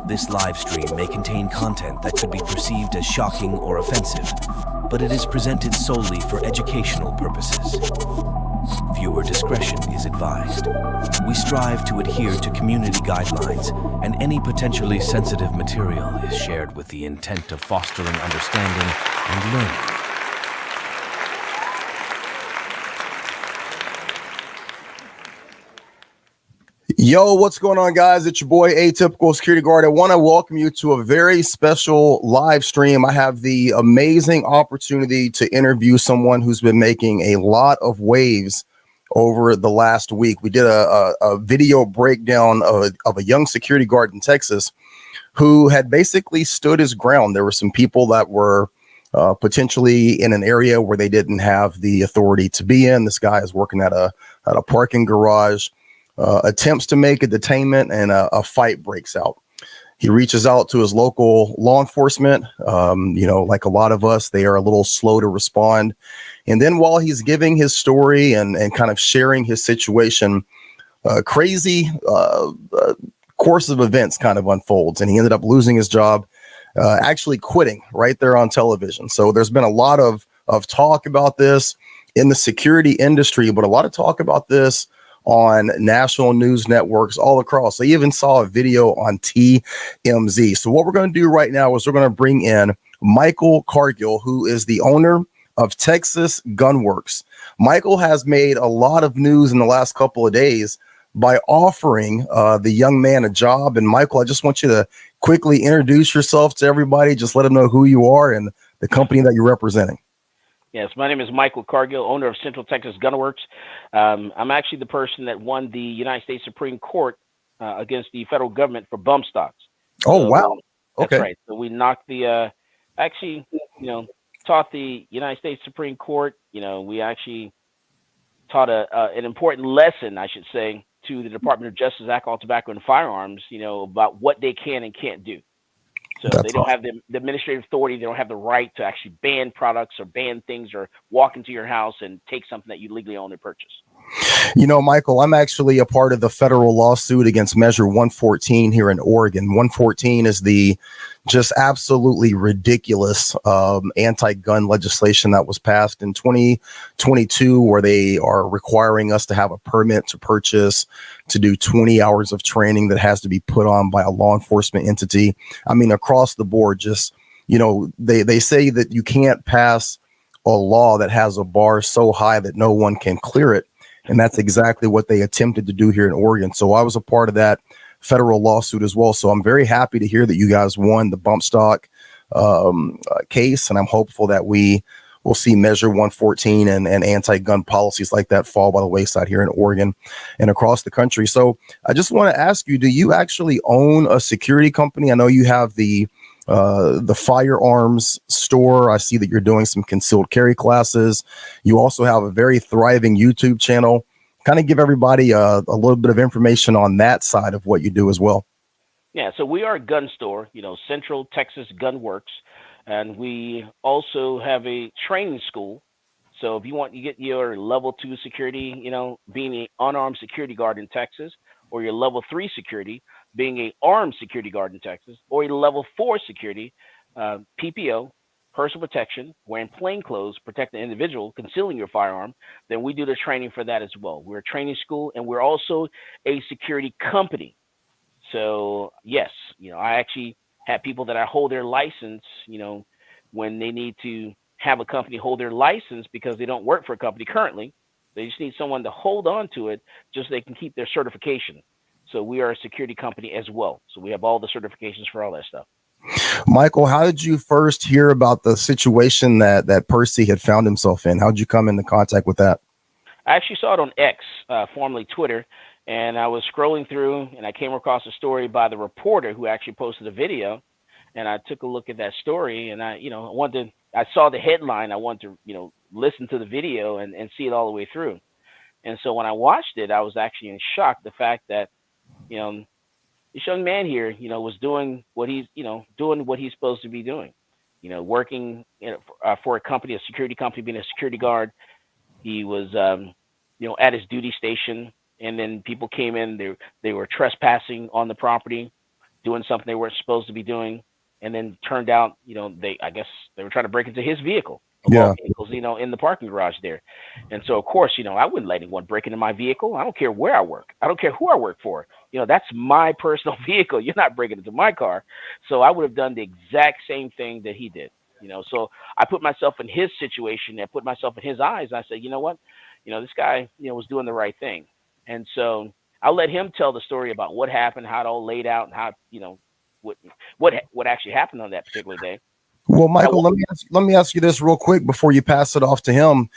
This live stream may contain content that could be perceived as shocking or offensive, but it is presented solely for educational purposes. Viewer discretion is advised. We strive to adhere to community guidelines, and any potentially sensitive material is shared with the intent of fostering understanding and learning. Yo, what's going on, guys? It's your boy Atypical Security Guard. I want to welcome you to a very special live stream. I have the amazing opportunity to interview someone who's been making a lot of waves over the last week. We did a video breakdown of a young security guard in Texas who had basically stood his ground. There were some people that were potentially in an area where they didn't have the authority to be in. This guy is working at a parking garage. Attempts to make a detainment, and a fight breaks out. He reaches out to his local law enforcement. Like a lot of us, they are a little slow to respond. And then while he's giving his story and kind of sharing his situation, crazy course of events kind of unfolds, and he ended up losing his job, actually quitting right there on television. So there's been a lot of talk about this in the security industry, but a lot of talk about this on national news networks all across. I even saw a video on TMZ. So what we're going to do right now is we're going to bring in Michael Cargill, who is the owner of Texas Gunworks. Michael has made a lot of news in the last couple of days by offering the young man a job. And Michael, I just want you to quickly introduce yourself to everybody. Just let them know who you are and the company that you're representing. Yes, my name is Michael Cargill, owner of Central Texas Gunworks. I'm actually the person that won the United States Supreme Court against the federal government for bump stocks. Oh, wow. That's right. So we knocked taught the United States Supreme Court. We actually taught an important lesson, I should say, to the Department of Justice, Alcohol, Tobacco, and Firearms, about what they can and can't do. So they don't have the administrative authority. They don't have the right to actually ban products or ban things or walk into your house and take something that you legally own and purchase. Michael, I'm actually a part of the federal lawsuit against Measure 114 here in Oregon. 114 is the just absolutely ridiculous anti-gun legislation that was passed in 2022, where they are requiring us to have a permit to purchase, to do 20 hours of training that has to be put on by a law enforcement entity. I mean, across the board, just, they say that you can't pass a law that has a bar so high that no one can clear it. And that's exactly what they attempted to do here in Oregon. So I was a part of that federal lawsuit as well. So I'm very happy to hear that you guys won the bump stock case. And I'm hopeful that we will see Measure 114 and anti-gun policies like that fall by the wayside here in Oregon and across the country. So I just want to ask you, do you actually own a security company? I know you have the firearms store. I see that you're doing some concealed carry classes. You also have a very thriving YouTube channel. Kind of give everybody a little bit of information on that side of what you do as well. Yeah, so we are a gun store, Central Texas Gunworks, and we also have a training school. So if you want to get your level 2 security, being an unarmed security guard in Texas, or your level 3 security, being an armed security guard in Texas, or a level 4 security, PPO, personal protection, wearing plain clothes, protecting the individual, concealing your firearm, then we do the training for that as well. We're a training school, and we're also a security company. So yes, I actually have people that I hold their license, when they need to have a company hold their license because they don't work for a company currently. They just need someone to hold on to it just so they can keep their certification. So we are a security company as well. So we have all the certifications for all that stuff. Michael, how did you first hear about the situation that Percy had found himself in? How did you come into contact with that? I actually saw it on X, formerly Twitter, and I was scrolling through and I came across a story by the reporter who actually posted a video, and I took a look at that story, and I saw the headline. I wanted to, listen to the video and see it all the way through. And so when I watched it, I was actually in shock. The fact that, this young man here, was doing what he's supposed to be doing, working for a company, a security company, being a security guard. He was, at his duty station and then people came in. They were trespassing on the property, doing something they weren't supposed to be doing, and then turned out, I guess they were trying to break into his vehicle of all Yeah. vehicles, in the parking garage there. And so, of course, I wouldn't let anyone break into my vehicle. I don't care where I work. I don't care who I work for. That's my personal vehicle. You're not breaking into my car. So I would have done the exact same thing that he did. So I put myself in his situation and put myself in his eyes. I said, you know what? This guy, was doing the right thing. And so I'll let him tell the story about what happened, how it all laid out, and how, what what actually happened on that particular day. Well, But Michael, let me ask you this real quick before you pass it off to him.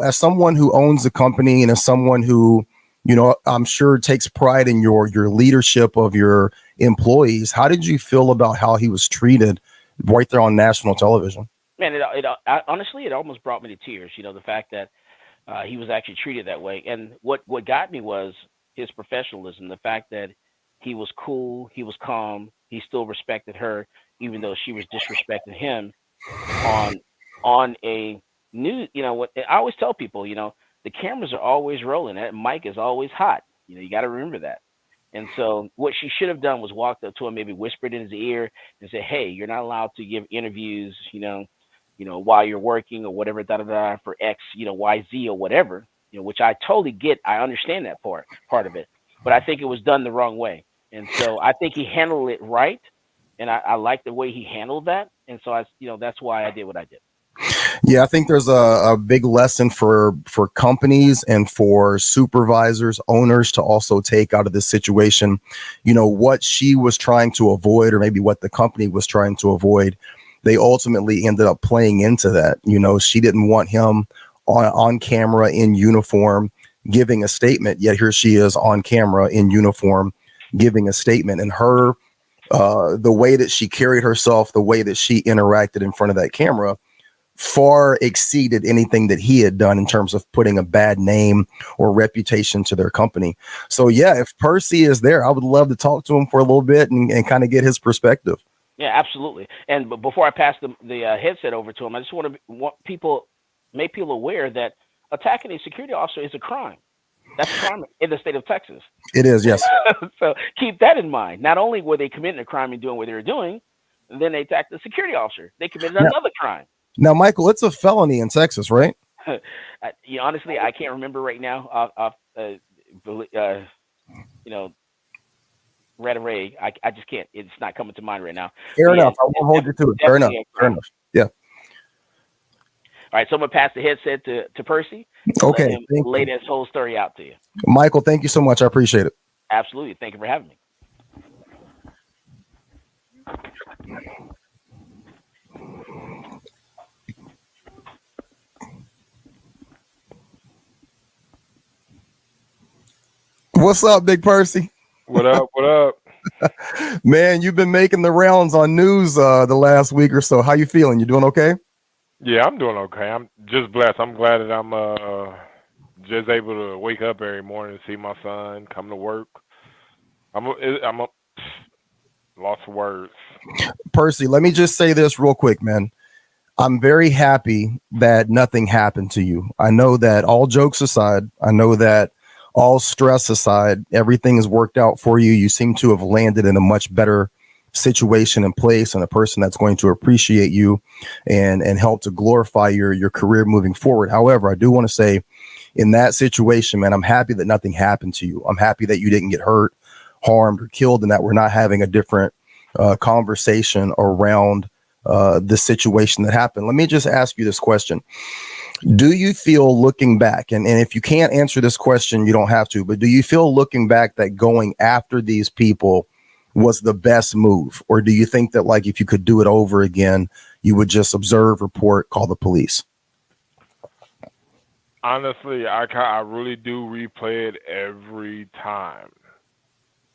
As someone who owns the company and as someone who, I'm sure takes pride in your leadership of your employees, how did you feel about how he was treated right there on national television? man, honestly, it almost brought me to tears. The fact that he was actually treated that way, and what got me was his professionalism. The fact that he was cool, he was calm, he still respected her, even though she was disrespecting him on a new. What I always tell people, the cameras are always rolling. That mic is always hot. You got to remember that. And so what she should have done was walked up to him, maybe whispered in his ear and said, "Hey, you're not allowed to give interviews, while you're working or whatever, da da da, for X, Y, Z or whatever." Which I totally get. I understand that part of it, but I think it was done the wrong way. And so I think he handled it right, and I like the way he handled that. And so that's why I did what I did. Yeah, I think there's a big lesson for companies and for supervisors, owners to also take out of this situation, what she was trying to avoid, or maybe what the company was trying to avoid. They ultimately ended up playing into that. She didn't want him on camera in uniform giving a statement, yet here she is on camera in uniform giving a statement. And her, the way that she carried herself, the way that she interacted in front of that camera far exceeded anything that he had done in terms of putting a bad name or reputation to their company. So yeah, if Percy is there, I would love to talk to him for a little bit and kind of get his perspective. Yeah, absolutely. And but before I pass the headset over to him, I just want people make people aware that attacking a security officer is a crime. That's a crime in the state of Texas. It is, yes. So keep that in mind. Not only were they committing a crime and doing what they were doing, and then they attacked the security officer. They committed another crime. Now, Michael, it's a felony in Texas, right? Honestly, I can't remember right now. Red array. I just can't. It's not coming to mind right now. Fair But enough. I won't hold you to it. Fair enough. Fair enough. Yeah. All right. So I'm gonna pass the headset to Percy. Okay. Let him lay this whole story out to you. Michael, thank you so much. I appreciate it. Absolutely. Thank you for having me. What's up, Big Percy? What up? What up? Man, you've been making the rounds on news the last week or so. How you feeling? You doing okay? Yeah, I'm doing okay. I'm just blessed. I'm glad that I'm just able to wake up every morning and see my son come to work. I'm lost for words. Percy, let me just say this real quick, man. I'm very happy that nothing happened to you. I know that all jokes aside, I know that all stress aside, everything has worked out for you. You seem to have landed in a much better situation and place, and a person that's going to appreciate you and help to glorify your career moving forward. However, I do want to say in that situation, man, I'm happy that nothing happened to you. I'm happy that you didn't get hurt, harmed, or killed, and that we're not having a different conversation around the situation that happened. Let me just ask you this question. Do you feel, looking back, and if you can't answer this question, you don't have to, but do you feel looking back that going after these people was the best move? Or do you think that, like, if you could do it over again, you would just observe, report, call the police? Honestly, I really do replay it every time.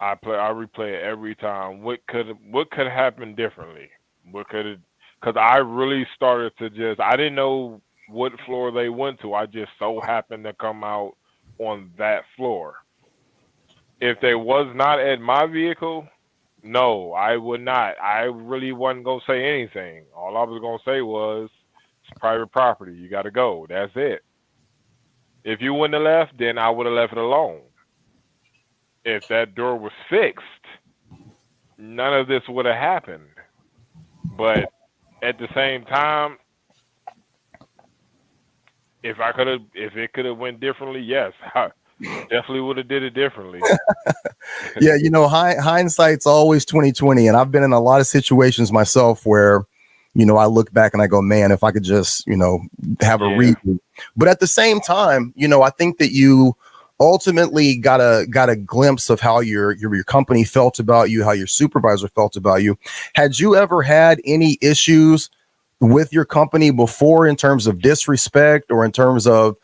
I replay it every time. What could happen differently? Because I really started to I didn't know what floor they went to. I just so happened to come out on that floor. If they was not at my vehicle, no, I would not. I really wasn't going to say anything. All I was going to say was, it's private property. You got to go. That's it. If you wouldn't have left, then I would have left it alone. if that door was fixed, none of this would have happened. But at the same time, if it could have went differently, yes, I definitely would have did it differently. Yeah, hindsight's always 2020, and I've been in a lot of situations myself where, I look back and I go, man, if I could just, have a reason. But at the same time, I think that you ultimately got a glimpse of how your company felt about you, how your supervisor felt about you. Had you ever had any issues with your company before in terms of disrespect or in terms of,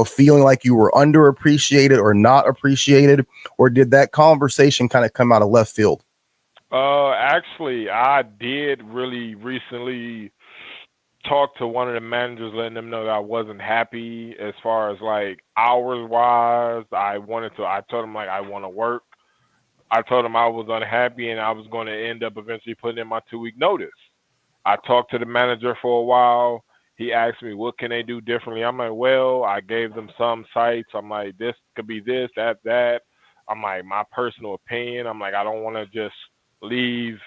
feeling like you were underappreciated or not appreciated, or did that conversation kind of come out of left field? Actually, I did really recently talk to one of the managers, letting them know that I wasn't happy as far as like hours wise. I told him like I want to work. I told him I was unhappy and I was going to end up eventually putting in my 2-week notice. I talked to the manager for a while. He asked me, what can they do differently? I'm like, well, I gave them some sites. I'm like, this could be this, that. I'm like, my personal opinion. I'm like, I don't want to just leave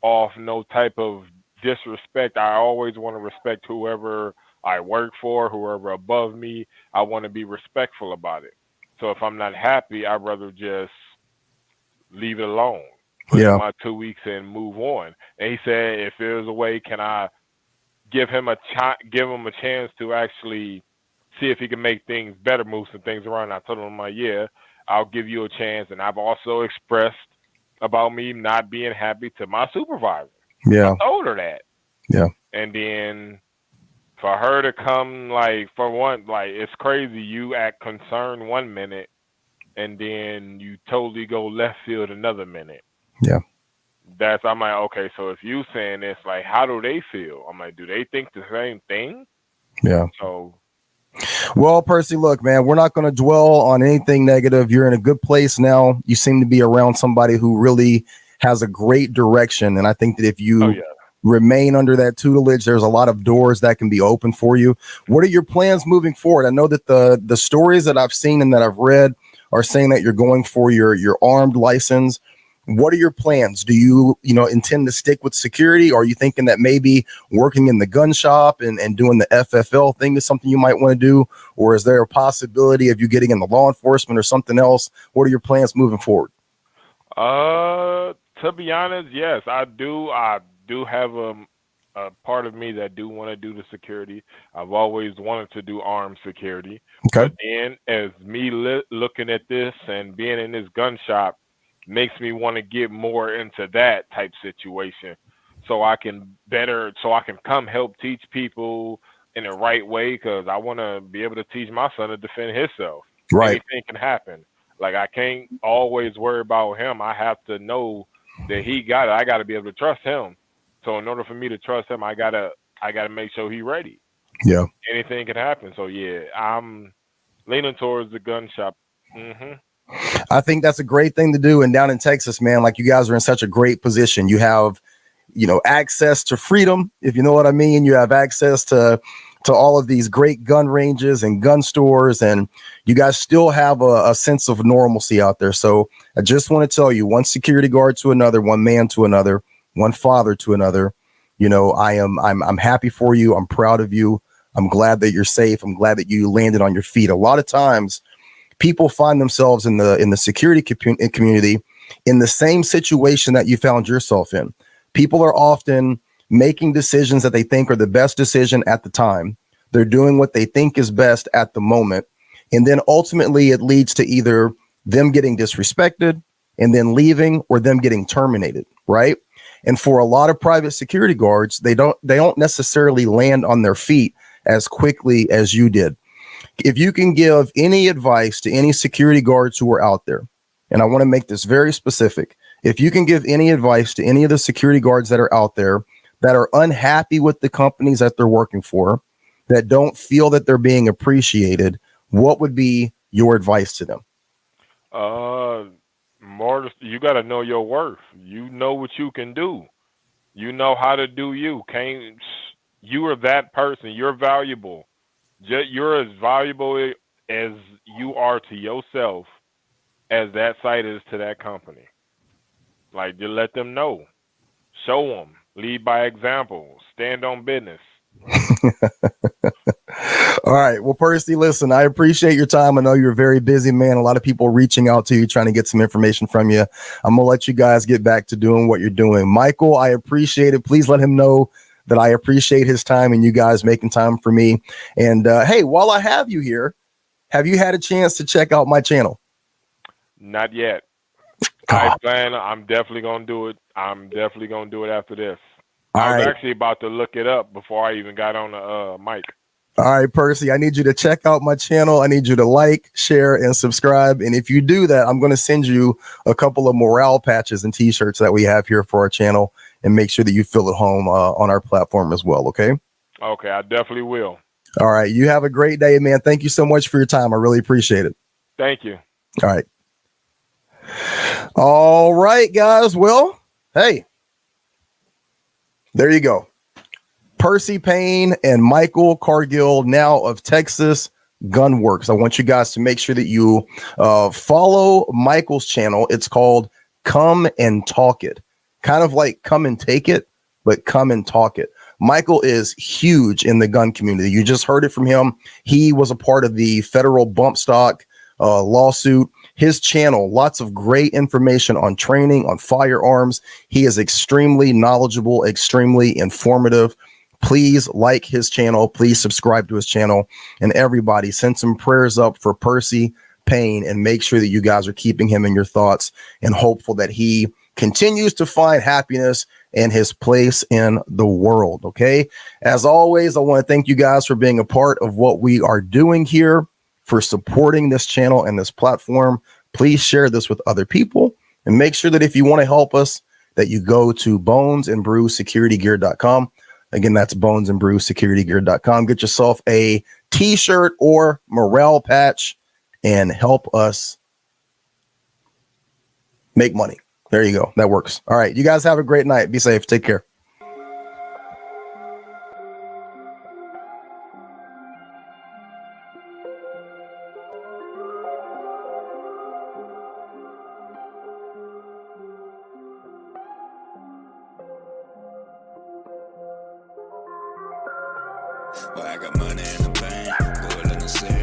off no type of disrespect. I always want to respect whoever I work for, whoever above me. I want to be respectful about it. So if I'm not happy, I'd rather just leave it alone. Put in my 2 weeks and move on. And he said, if there's a way, can I give him a chance to actually see if he can make things better, move some things around. I told him, I'm like, yeah, I'll give you a chance. And I've also expressed about me not being happy to my supervisor. Yeah. I told her that. Yeah. And then for her to come, like, for one, like, it's crazy. You act concerned 1 minute and then you totally go left field another minute. Yeah. I'm like, okay, so if you saying this, like, how do they feel? I'm like, do they think the same thing? Yeah. So, well, Percy, look, man, we're not going to dwell on anything negative. You're in a good place now. You seem to be around somebody who really has a great direction. And I think that if you remain under that tutelage, there's a lot of doors that can be open for you. What are your plans moving forward? I know that the stories that I've seen and that I've read are saying that you're going for your armed license. What are your plans? Do you intend to stick with security? Or are you thinking that maybe working in the gun shop and doing the FFL thing is something you might want to do? Or is there a possibility of you getting in the law enforcement or something else? What are your plans moving forward? To be honest, yes, I do. I do have a part of me that do want to do the security. I've always wanted to do armed security. Okay. But then as me looking at this and being in this gun shop, makes me want to get more into that type situation so I can come help teach people in the right way, because I want to be able to teach my son to defend himself. Right. Anything can happen. Like, I can't always worry about him. I have to know that he got it. I got to be able to trust him. So in order for me to trust him, I gotta make sure he's ready. Yeah. Anything can happen. So yeah, I'm leaning towards the gun shop. I think that's a great thing to do. And down in Texas, man, like, you guys are in such a great position. You have, access to freedom, if you know what I mean. You have access to all of these great gun ranges and gun stores, and you guys still have a sense of normalcy out there. So I just want to tell you, one security guard to another, one man to another, one father to another, I'm happy for you. I'm proud of you. I'm glad that you're safe. I'm glad that you landed on your feet. A lot of times people find themselves in the security community in the same situation that you found yourself in. People are often making decisions that they think are the best decision at the time. They're doing what they think is best at the moment. And then ultimately it leads to either them getting disrespected and then leaving, or them getting terminated. Right. And for a lot of private security guards, they don't necessarily land on their feet as quickly as you did. If you can give any advice to any security guards who are out there, and I want to make this very specific, if you can give any advice to any of the security guards that are out there that are unhappy with the companies that they're working for, that don't feel that they're being appreciated, what would be your advice to them? You got to know your worth. You know what you can do. You know how to do you. You are that person. You're valuable. You're as valuable as you are to yourself. as that site is to that company. Like, just let them know. Show them. Lead by example. Stand on business. All right. Well, Percy, listen, I appreciate your time. I know you're a very busy man. A lot of people reaching out to you, trying to get some information from you. I'm going to let you guys get back to doing what you're doing. Michael, I appreciate it. Please let him know that I appreciate his time and you guys making time for me. And hey, while I have you here, have you had a chance to check out my channel? Not yet. God. I'm definitely going to do it. I'm definitely going to do it after this. All I was right. actually about to look it up before I even got on the mic. All right, Percy, I need you to check out my channel. I need you to like, share, and subscribe. And if you do that, I'm going to send you a couple of morale patches and t-shirts that we have here for our channel, and make sure that you feel at home on our platform as well. Okay. Okay, I definitely will. All right. You have a great day, man. Thank you so much for your time. I really appreciate it. Thank you. All right. All right, guys. Well, hey, there you go. Percy Payne and Michael Cargill, now of Texas Gunworks. I want you guys to make sure that you follow Michael's channel. It's called Come and Talk It. Kind of like Come and Take It, but Come and Talk It. Michael is huge in the gun community. You just heard it from him. He was a part of the federal bump stock lawsuit. His channel, lots of great information on training, on firearms. He is extremely knowledgeable, extremely informative. Please like his channel. Please subscribe to his channel. And everybody, send some prayers up for Percy Payne and make sure that you guys are keeping him in your thoughts and hopeful that he continues to find happiness and his place in the world. Okay. As always, I want to thank you guys for being a part of what we are doing here, for supporting this channel and this platform. Please share this with other people and make sure that if you want to help us, that you go to bonesandbrewsecuritygear.com. Again, that's bonesandbrewsecuritygear.com. Get yourself a t-shirt or morale patch and help us make money. There you go. That works. All right. You guys have a great night. Be safe. Take care. Well, I got money in the bank, go in the city.